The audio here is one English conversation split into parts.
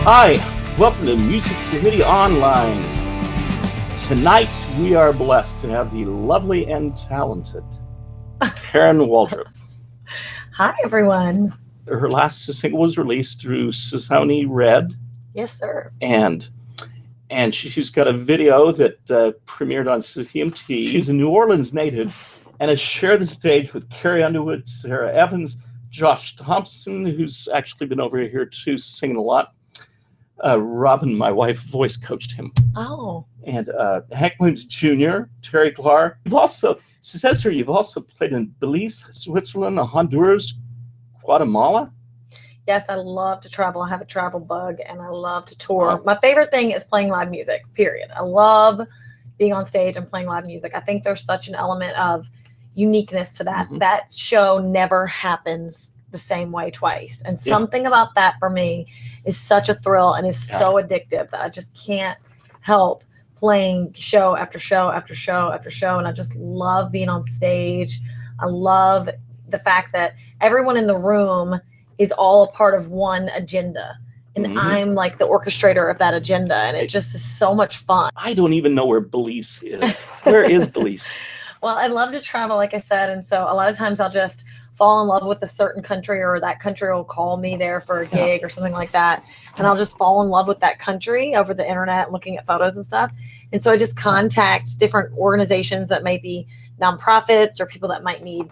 Hi, welcome to Music City Online. Tonight we are blessed to have the lovely and talented Karen Waldrup. Hi, everyone. Her last single was released through Sony Red. Yes, sir. And she's got a video that premiered on CMT. She's a New Orleans native and has shared the stage with Carrie Underwood, Sarah Evans, Josh Thompson, who's actually been over here too, singing a lot. Robin, my wife, voice coached him. Oh. And Hank Williams Jr., Terry Clark. You've also, says here, you've also played in Belize, Switzerland, Honduras, Guatemala. Yes, I love to travel. I have a travel bug, and I love to tour. My favorite thing is playing live music, period. I love being on stage and playing live music. I think there's such an element of uniqueness to that. That show never happens the same way twice. And something about that for me is such a thrill and is so addictive that I just can't help playing show after show after show after show. And I just love being on stage. I love the fact that everyone in the room is all a part of one agenda. And I'm like the orchestrator of that agenda. And it just is so much fun. I don't even know where Belize is. Where is Belize? Well, I love to travel, like I said. And so a lot of times I'll just fall in love with a certain country, or that country will call me there for a gig or something like that. And I'll just fall in love with that country over the internet, looking at photos and stuff. And so I just contact different organizations that may be nonprofits or people that might need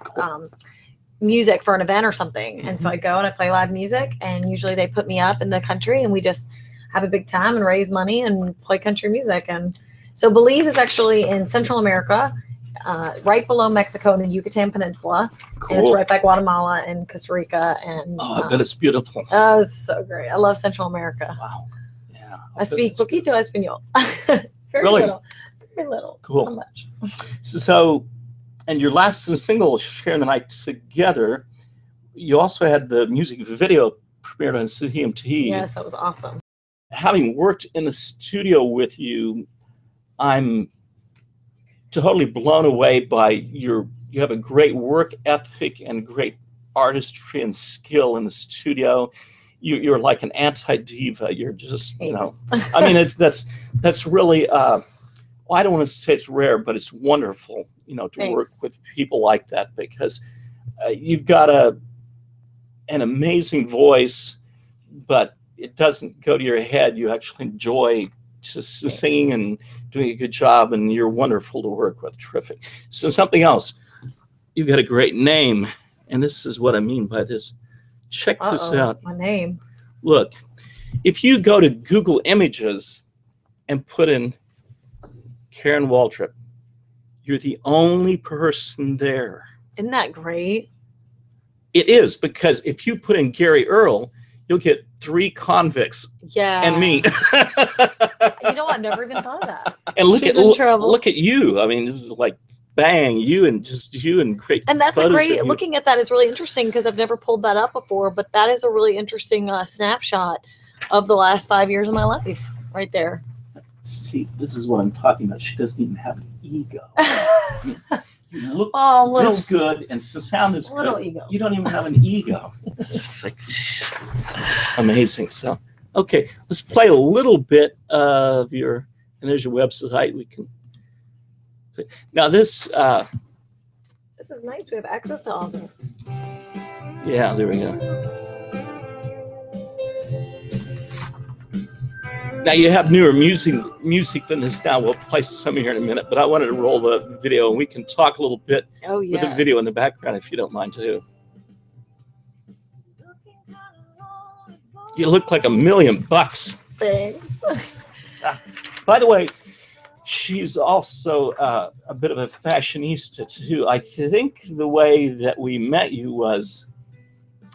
music for an event or something. And so I go and I play live music, and usually they put me up in the country and we just have a big time and raise money and play country music. And so Belize is actually in Central America, right below Mexico in the Yucatan Peninsula. And it's right by Guatemala and Costa Rica. And I bet it's beautiful. Oh, it's so great. I love Central America. Wow. Yeah. I speak poquito español. Very really? little. Very little. Cool. Not much. So, and your last single, Sharing the Night Together, you also had the music video premiered on CMT. Yes, that was awesome. Having worked in the studio with you, I'm totally blown away by you have a great work ethic and great artistry and skill in the studio. You're like an anti-diva. You're just, you know, I mean, that's really, well, I don't want to say it's rare, but it's wonderful, you know, to work with people like that, because you've got an amazing voice, but it doesn't go to your head. You actually enjoy just singing and doing a good job, and you're wonderful to work with. Terrific. So something else, you've got a great name, and this is what I mean by this. Check this out. My name. Look, if you go to Google Images and put in Karen Waldrup, you're the only person there. Isn't that great? It is, because if you put in Gary Earl, you'll get 3 convicts. Yeah. And me. You know, I've never even thought of that. And look at you. I mean, this is like bang, you and great. And that's a great, looking at that is really interesting, because I've never pulled that up before, but that is a really interesting snapshot of the last 5 years of my life right there. See, this is what I'm talking about. She doesn't even have an ego. You look this good and sound this good. Ego. You don't even have an ego. It's like amazing. So, okay, let's play a little bit of your, and there's your website. We can. Now this is nice. We have access to all this. Yeah, there we go. Now you have newer music than this now. We'll play some here in a minute, but I wanted to roll the video, and we can talk a little bit with the video in the background, if you don't mind too. You look like $1 million. Thanks. By the way, she's also a bit of a fashionista too. I think the way that we met you was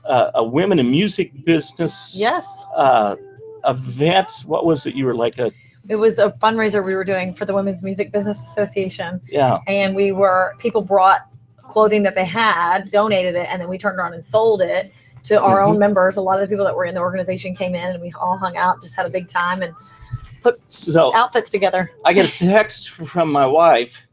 a women in music business. Yes. Event. What was it? You were like it was a fundraiser we were doing for the Women's Music Business Association. Yeah. And people brought clothing that they had, donated it, and then we turned around and sold it to our own members. A lot of the people that were in the organization came in, and we all hung out, just had a big time, and put outfits together. I get a text from my wife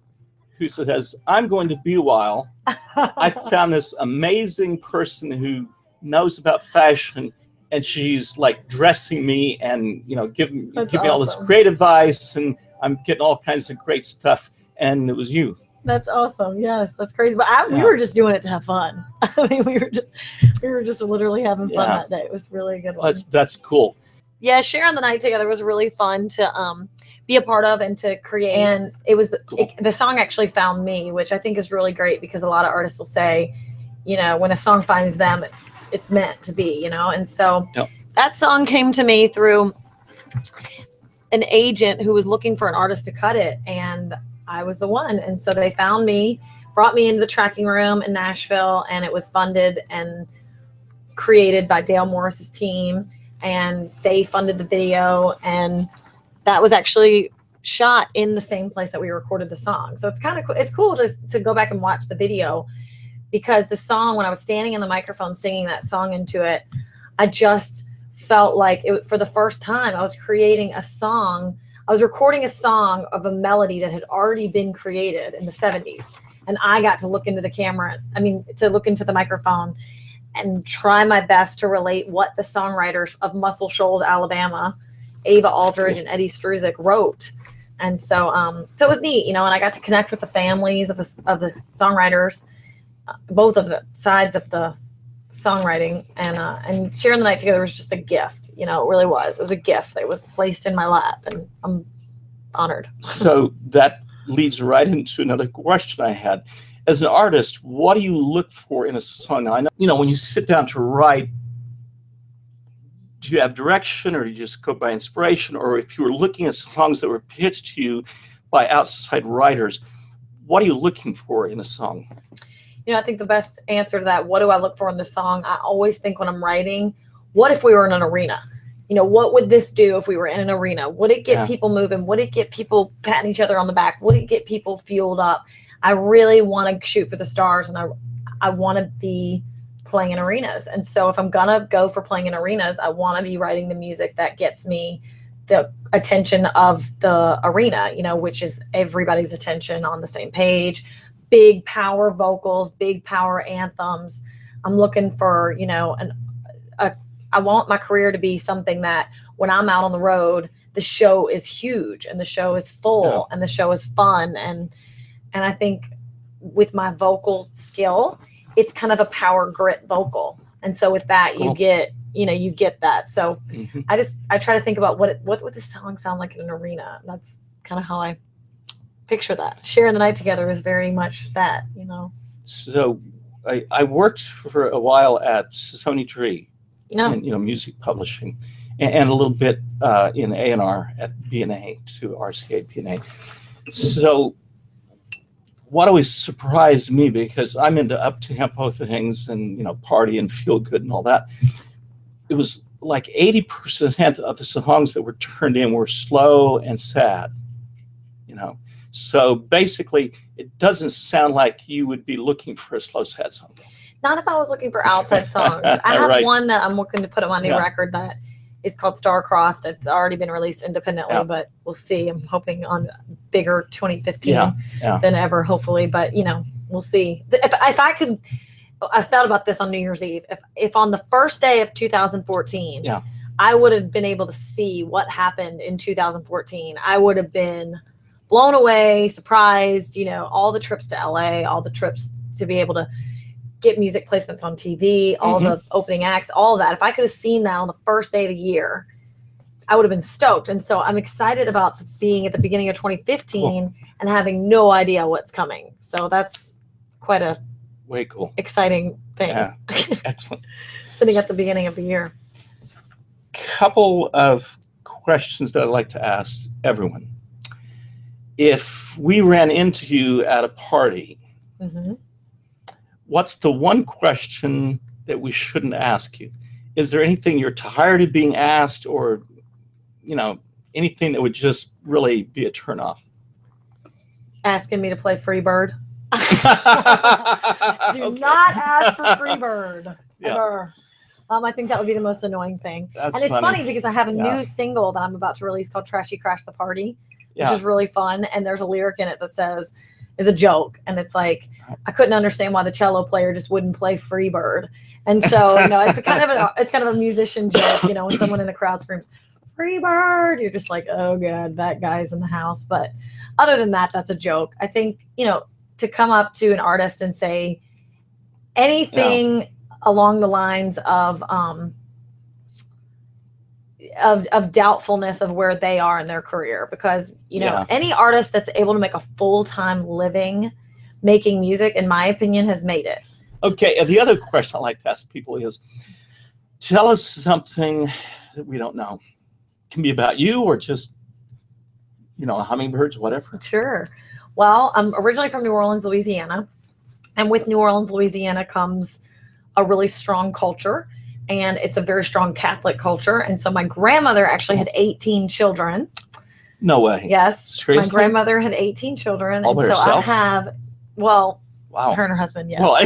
who says, "I'm going to be a while. I found this amazing person who knows about fashion and she's like dressing me and, you know, giving me all this awesome. great advice, and I'm getting all kinds of great stuff. And it was you. That's awesome. Yes, that's crazy. But we were just doing it to have fun. I mean, we were just literally having fun that day. It was really a good one. That's cool. Yeah, sharing the night together was really fun to be a part of and to create. And it was the song actually found me, which I think is really great, because a lot of artists will say, you know, when a song finds them, it's meant to be, you know. And so that song came to me through an agent who was looking for an artist to cut it, and I was the one. And so they found me, brought me into the tracking room in Nashville, and it was funded and created by Dale Morris's team, and they funded the video, and that was actually shot in the same place that we recorded the song. So it's kind of it's cool to go back and watch the video, because the song, when I was standing in the microphone singing that song into it, I just felt like for the first time I was creating a song. I was recording a song of a melody that had already been created in the 70s. And I got to look into the camera, to look into the microphone and try my best to relate what the songwriters of Muscle Shoals, Alabama, Ava Aldridge and Eddie Struzik, wrote. And so it was neat, you know, and I got to connect with the families of the songwriters, both of the sides of the songwriting, and sharing the night together was just a gift. You know, it really was. It was a gift that was placed in my lap, and I'm honored. So that leads right into another question I had. As an artist, what do you look for in a song? I know, you know, when you sit down to write, do you have direction, or do you just go by inspiration? Or if you were looking at songs that were pitched to you by outside writers, what are you looking for in a song? You know, I think the best answer to that, what do I look for in the song? I always think when I'm writing, what if we were in an arena? You know, what would this do if we were in an arena? Would it get people moving? Would it get people patting each other on the back? Would it get people fueled up? I really want to shoot for the stars, and I want to be playing in arenas. And so if I'm going to go for playing in arenas, I want to be writing the music that gets me the attention of the arena, you know, which is everybody's attention on the same page. Big power vocals, big power anthems. I'm looking for, you know, I want my career to be something that when I'm out on the road, the show is huge and the show is full and the show is fun. And I think with my vocal skill, it's kind of a power grit vocal. And so with that, you get that. So I try to think about what would the song sound like in an arena. That's kind of how I picture that. Sharing the night together is very much that, you know. So I worked for a while at Sony Tree, in, you know, music publishing, and a little bit in A&R at B&A to RCA B&A. So what always surprised me, because I'm into up-tempo things and, you know, party and feel good and all that, it was like 80% of the songs that were turned in were slow and sad, you know. So basically, it doesn't sound like you would be looking for a slow, sad song. Not if I was looking for outside songs. I have one that I'm looking to put on my new record that is called Star-Crossed. It's already been released independently, but we'll see. I'm hoping on bigger 2015 than ever, hopefully. But, you know, we'll see. If I could, I thought about this on New Year's Eve. If on the first day of 2014, I would have been able to see what happened in 2014, I would have been blown away, surprised, you know, all the trips to LA, all the trips to be able to get music placements on TV, all the opening acts, all that. If I could have seen that on the first day of the year, I would have been stoked. And so I'm excited about being at the beginning of 2015 and having no idea what's coming. So that's quite a way cool, exciting thing. Yeah, excellent. Sitting at the beginning of the year. Couple of questions that I'd like to ask everyone. If we ran into you at a party, what's the one question that we shouldn't ask you? Is there anything you're tired of being asked, or, you know, anything that would just really be a turnoff? Asking me to play Freebird. Do not ask for Freebird ever. I think that would be the most annoying thing. That's and it's funny because I have a new single that I'm about to release called Trashy Crash the Party, which is really fun. And there's a lyric in it that says, is a joke. And it's like, I couldn't understand why the cello player just wouldn't play Freebird. And so, you know, it's kind of a musician joke, you know, when someone in the crowd screams, Freebird, you're just like, oh God, that guy's in the house. But other than that, that's a joke. I think, you know, to come up to an artist and say anything along the lines of doubtfulness of where they are in their career, because, you know, any artist that's able to make a full-time living making music, in my opinion, has made it. Okay. The other question I like to ask people is, tell us something that we don't know. It can be about you or just, you know, hummingbirds, whatever. Sure. Well, I'm originally from New Orleans, Louisiana. And with New Orleans, Louisiana comes a really strong culture. And it's a very strong Catholic culture. And so my grandmother actually had 18 children. No way. Yes. Seriously? My grandmother had 18 children. All by and so herself? I have, well, wow. Her and her husband, yes. Well,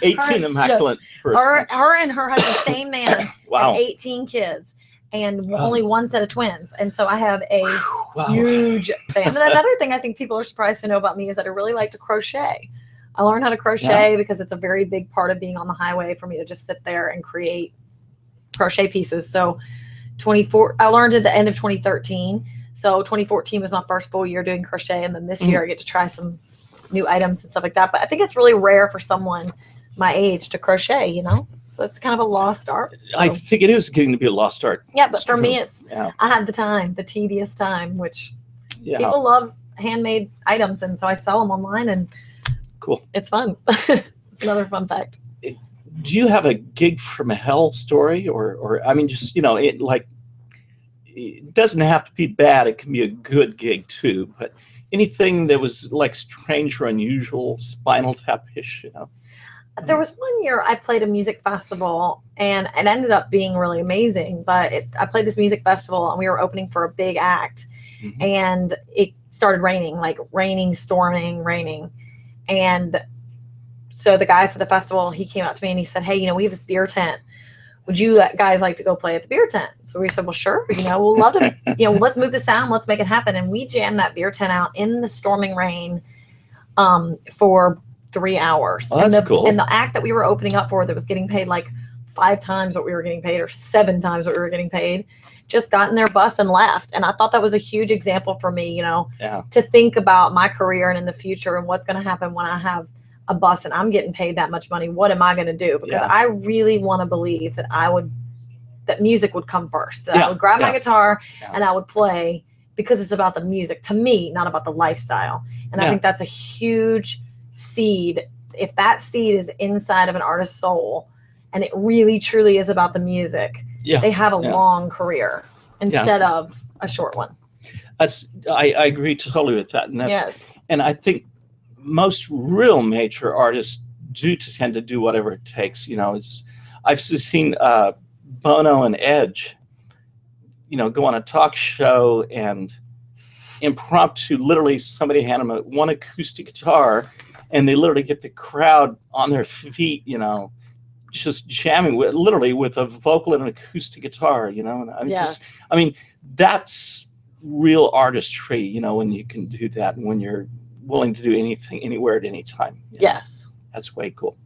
18 immaculate person. Her and her husband, same man, Wow. had 18 kids and only one set of twins. And so I have a huge family. And another thing I think people are surprised to know about me is that I really like to crochet. I learned how to crochet because it's a very big part of being on the highway for me to just sit there and create crochet pieces. So I learned at the end of 2013. So 2014 was my first full year doing crochet. And then this year I get to try some new items and stuff like that. But I think it's really rare for someone my age to crochet, you know? So it's kind of a lost art. So. I think it is getting to be a lost art. Yeah, but for me, it's, I had the time, the tedious time, which people love handmade items. And so I sell them online and cool. It's fun. It's another fun fact. Do you have a gig from hell story or I mean, just, you know, it doesn't have to be bad. It can be a good gig too, but anything that was like strange or unusual, Spinal Tap-ish, you know? There was one year I played a music festival and it ended up being really amazing, but I played this music festival and we were opening for a big act and it started raining, storming, raining. And so the guy for the festival, he came out to me and he said, hey, you know, we have this beer tent. Would you guys like to go play at the beer tent? So we said, well, sure. You know, we'll love to, you know, let's move the sound. Let's make it happen. And we jammed that beer tent out in the storming rain for 3 hours. Oh, that's cool. And the act that we were opening up for that was getting paid like 5 times what we were getting paid or 7 times what we were getting paid, just got in their bus and left. And I thought that was a huge example for me, you know, to think about my career and in the future and what's going to happen when I have a bus and I'm getting paid that much money. What am I going to do? Because I really want to believe that that music would come first. That I would grab my guitar and I would play because it's about the music to me, not about the lifestyle. And I think that's a huge seed. If that seed is inside of an artist's soul and it really truly is about the music, they have a long career instead of a short one. I agree totally with that. And and I think most real major artists do tend to do whatever it takes. You know, I've seen Bono and Edge, you know, go on a talk show and impromptu, literally somebody hand them one acoustic guitar and they literally get the crowd on their feet, you know, just jamming literally with a vocal and an acoustic guitar, you know. And I mean, that's real artistry, you know, when you can do that and when you're willing to do anything, anywhere, at any time. Yes. That's way cool.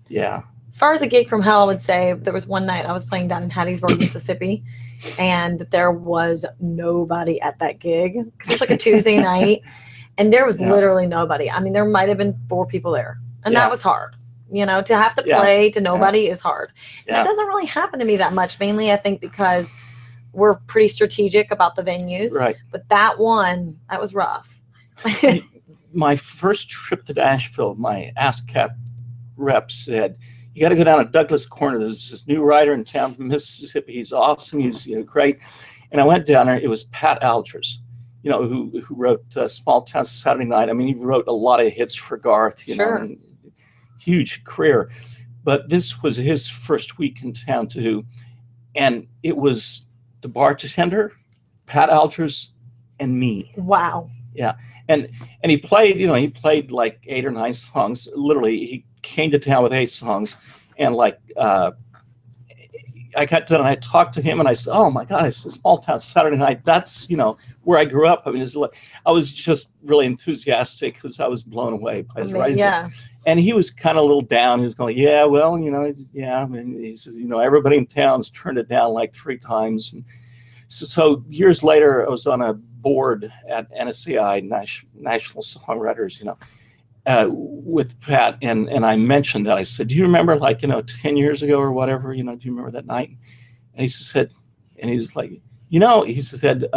Yeah. As far as a gig from hell, I would say there was one night I was playing down in Hattiesburg, Mississippi, and there was nobody at that gig because it was like a Tuesday night, and there was literally nobody. I mean, there might have been 4 people there, and that was hard. You know, to have to play to nobody is hard. And it doesn't really happen to me that much, mainly I think because we're pretty strategic about the venues. Right. But that was rough. My first trip to Nashville, my ASCAP rep said, you got to go down to Douglas Corner. There's this new writer in town from Mississippi. He's awesome. He's, you know, great. And I went down there. It was Pat Alger's, you know, who wrote Small Town Saturday Night. I mean, he wrote a lot of hits for Garth, you know, and huge career. But this was his first week in town too. And it was the bartender, Pat Alger's, and me. Wow. Yeah. And he played, you know, he played like 8 or 9 songs. Literally, he came to town with 8 songs. And like, I got done and I talked to him and I said, oh my God, it's a small town Saturday night. That's, you know, where I grew up. I mean, it's like, I was just really enthusiastic because I was blown away by his writing. Yeah. And he was kind of a little down. He was going, yeah, well, you know, yeah. And he says, you know, everybody in town's turned it down like 3 times. And so years later, I was on a board at NSCI, National Songwriters, you know, with Pat, and I mentioned that. I said, do you remember, like, you know, 10 years ago or whatever, you know, do you remember that night? And he said, and he's like, you know, he said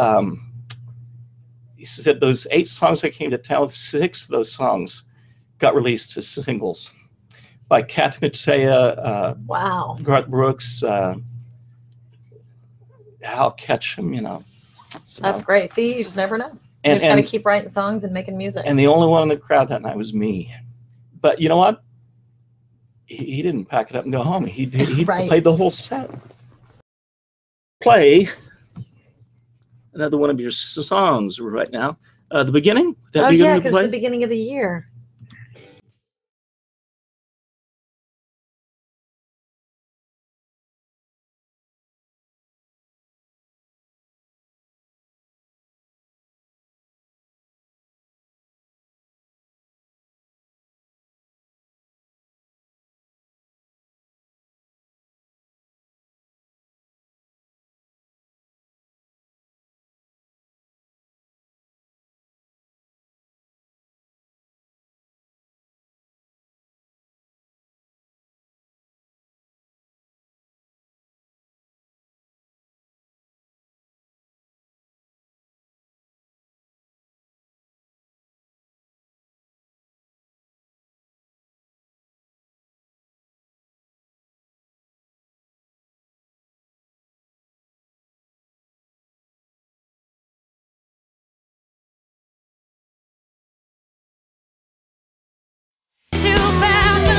those 8 songs that came to town, 6 of those songs got released as singles by Kathy Mattea, Wow. Garth Brooks, Al Ketchum, you know. So, that's great. See, you just never know. You just got to keep writing songs and making music. And the only one in the crowd that night was me. But you know what? He didn't pack it up and go home. He right. played the whole set. Play another one of your songs right now. The beginning? Oh, yeah, because it's the beginning of the year.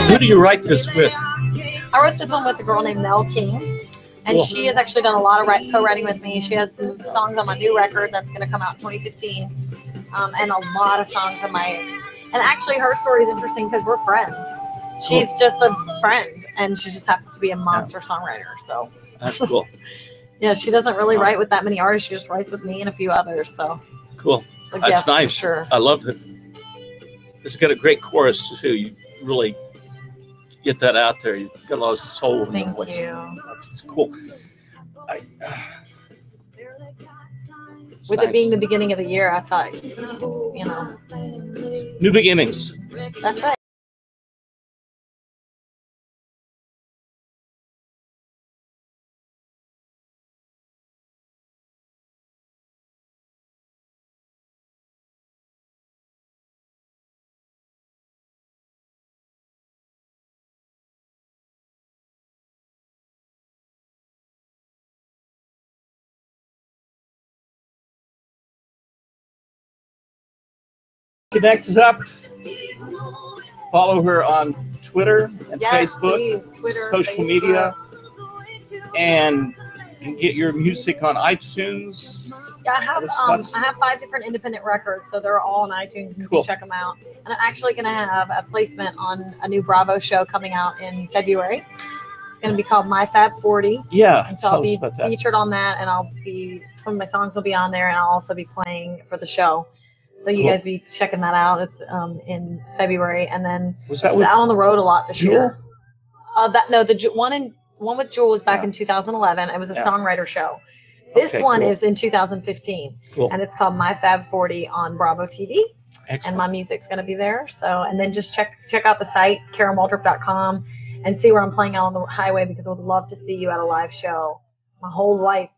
Who do you write this with? I wrote this one with a girl named Mel King, and she has actually done a lot of co-writing with me. She has some songs on my new record that's going to come out in 2015, and a lot of songs on my. And actually, her story is interesting because we're friends. She's just a friend, and she just happens to be a monster songwriter. So that's cool. Yeah, she doesn't really write with that many artists. She just writes with me and a few others. So cool. That's nice. Sure. I love it. It's got a great chorus too. You really get that out there. You've got a lot of soul in your voice. Thank you. It's cool. With it being the beginning of the year, I thought, you know, new beginnings. That's right. Connect up. Follow her on Twitter and Facebook, Twitter, social media, and get your music on iTunes. Yeah, I have 5 different independent records, so they're all on iTunes. You can check them out. And I'm actually going to have a placement on a new Bravo show coming out in February. It's going to be called My Fab 40. Yeah, and so I'll be featured on that, and some of my songs will be on there, and I'll also be playing for the show. So you guys be checking that out. It's in February, and then it's out on the road a lot this year. The one with Jewel was back in 2011. It was a songwriter show. This one is in 2015, and it's called My Fab 40 on Bravo TV. Excellent. And my music's going to be there. So, and then just check out the site KarenWaldrup.com and see where I'm playing out on the highway, because I would love to see you at a live show. My whole life,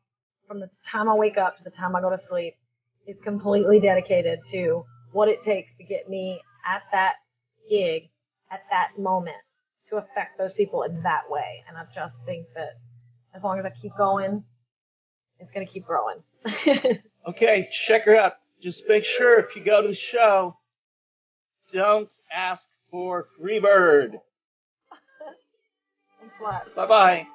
from the time I wake up to the time I go to sleep, is completely dedicated to what it takes to get me at that gig, at that moment, to affect those people in that way. And I just think that as long as I keep going, it's going to keep growing. Okay, check her out. Just make sure if you go to the show, don't ask for Freebird. Thanks a lot. Bye-bye.